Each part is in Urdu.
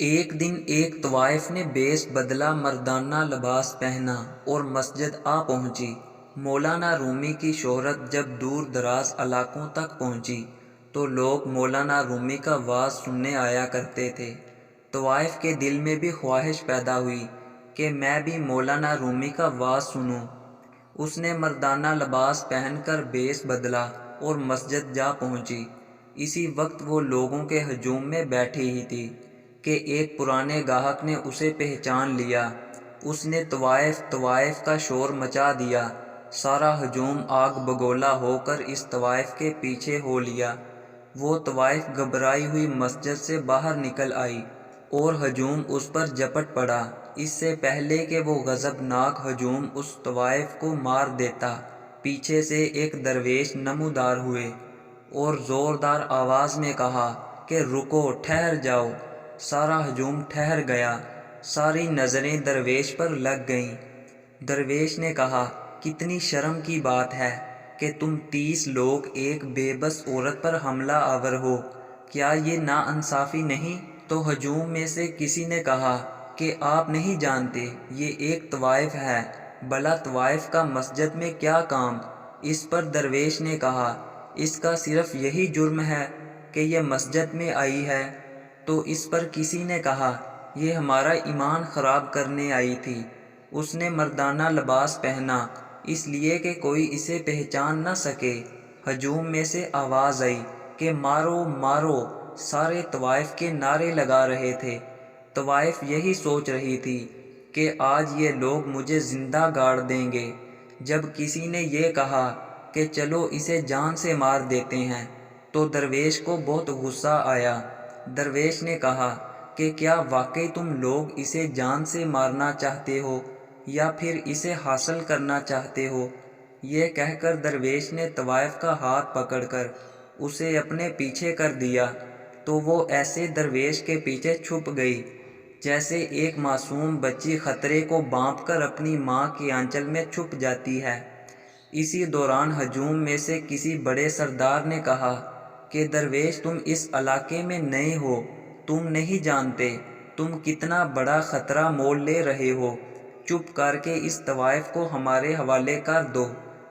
ایک دن ایک طوائف نے بیش بدلہ مردانہ لباس پہنا اور مسجد آ پہنچی۔ مولانا رومی کی شہرت جب دور دراز علاقوں تک پہنچی تو لوگ مولانا رومی کا وعظ سننے آیا کرتے تھے۔ طوائف کے دل میں بھی خواہش پیدا ہوئی کہ میں بھی مولانا رومی کا وعظ سنوں۔ اس نے مردانہ لباس پہن کر بیش بدلا اور مسجد جا پہنچی۔ اسی وقت وہ لوگوں کے ہجوم میں بیٹھی ہی تھی کہ ایک پرانے گاہک نے اسے پہچان لیا۔ اس نے طوائف کا شور مچا دیا۔ سارا ہجوم آگ بگولا ہو کر اس طوائف کے پیچھے ہو لیا۔ وہ طوائف گھبرائی ہوئی مسجد سے باہر نکل آئی اور ہجوم اس پر جپٹ پڑا۔ اس سے پہلے کہ وہ غضبناک ہجوم اس طوائف کو مار دیتا، پیچھے سے ایک درویش نمودار ہوئے اور زوردار آواز میں کہا کہ رکو، ٹھہر جاؤ۔ سارا ہجوم ٹھہر گیا۔ ساری نظریں درویش پر لگ گئیں۔ درویش نے کہا، کتنی شرم کی بات ہے کہ تم 30 لوگ ایک بے بس عورت پر حملہ آور ہو، کیا یہ ناانصافی نہیں؟ تو ہجوم میں سے کسی نے کہا کہ آپ نہیں جانتے، یہ ایک طوائف ہے، بھلا طوائف کا مسجد میں کیا کام؟ اس پر درویش نے کہا، اس کا صرف یہی جرم ہے کہ یہ مسجد میں آئی ہے۔ تو اس پر کسی نے کہا، یہ ہمارا ایمان خراب کرنے آئی تھی۔ اس نے مردانہ لباس پہنا اس لیے کہ کوئی اسے پہچان نہ سکے۔ ہجوم میں سے آواز آئی کہ مارو مارو۔ سارے طوائف کے نعرے لگا رہے تھے۔ طوائف یہی سوچ رہی تھی کہ آج یہ لوگ مجھے زندہ گاڑ دیں گے۔ جب کسی نے یہ کہا کہ چلو اسے جان سے مار دیتے ہیں تو درویش کو بہت غصہ آیا۔ درویش نے کہا کہ کیا واقعی تم لوگ اسے جان سے مارنا چاہتے ہو یا پھر اسے حاصل کرنا چاہتے ہو؟ یہ کہہ کر درویش نے طوائف کا ہاتھ پکڑ کر اسے اپنے پیچھے کر دیا تو وہ ایسے درویش کے پیچھے چھپ گئی جیسے ایک معصوم بچی خطرے کو بانپ کر اپنی ماں کے آنچل میں چھپ جاتی ہے۔ اسی دوران ہجوم میں سے کسی بڑے سردار نے کہا کہ درویش، تم اس علاقے میں نئے ہو، تم نہیں جانتے تم کتنا بڑا خطرہ مول لے رہے ہو، چپ کر کے اس طوائف کو ہمارے حوالے کر دو۔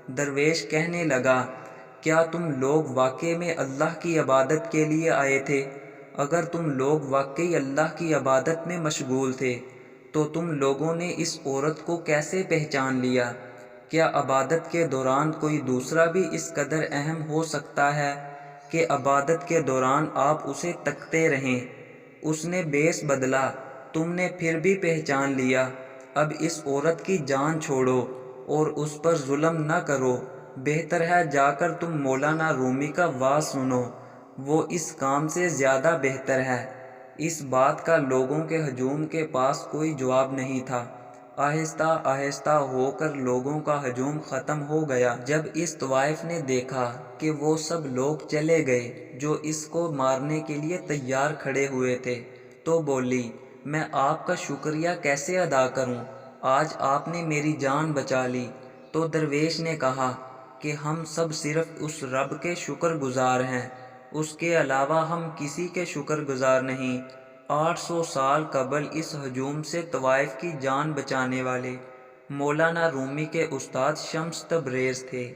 درویش کہنے لگا، کیا تم لوگ واقعی میں اللہ کی عبادت کے لیے آئے تھے؟ اگر تم لوگ واقعی اللہ کی عبادت میں مشغول تھے تو تم لوگوں نے اس عورت کو کیسے پہچان لیا؟ کیا عبادت کے دوران کوئی دوسرا بھی اس قدر اہم ہو سکتا ہے کہ عبادت کے دوران آپ اسے تکتے رہیں؟ اس نے بیش بدلا، تم نے پھر بھی پہچان لیا۔ اب اس عورت کی جان چھوڑو اور اس پر ظلم نہ کرو۔ بہتر ہے جا کر تم مولانا رومی کا وعظ سنو، وہ اس کام سے زیادہ بہتر ہے۔ اس بات کا لوگوں کے ہجوم کے پاس کوئی جواب نہیں تھا۔ آہستہ آہستہ ہو کر لوگوں کا ہجوم ختم ہو گیا۔ جب اس طوائف نے دیکھا کہ وہ سب لوگ چلے گئے جو اس کو مارنے کے لیے تیار کھڑے ہوئے تھے تو بولی، میں آپ کا شکریہ کیسے ادا کروں؟ آج آپ نے میری جان بچا لی۔ تو درویش نے کہا کہ ہم سب صرف اس رب کے شکر گزار ہیں، اس کے علاوہ ہم کسی کے شکر گزار نہیں۔ 800 سال قبل اس ہجوم سے طوائف کی جان بچانے والے مولانا رومی کے استاد شمس تبریز تھے۔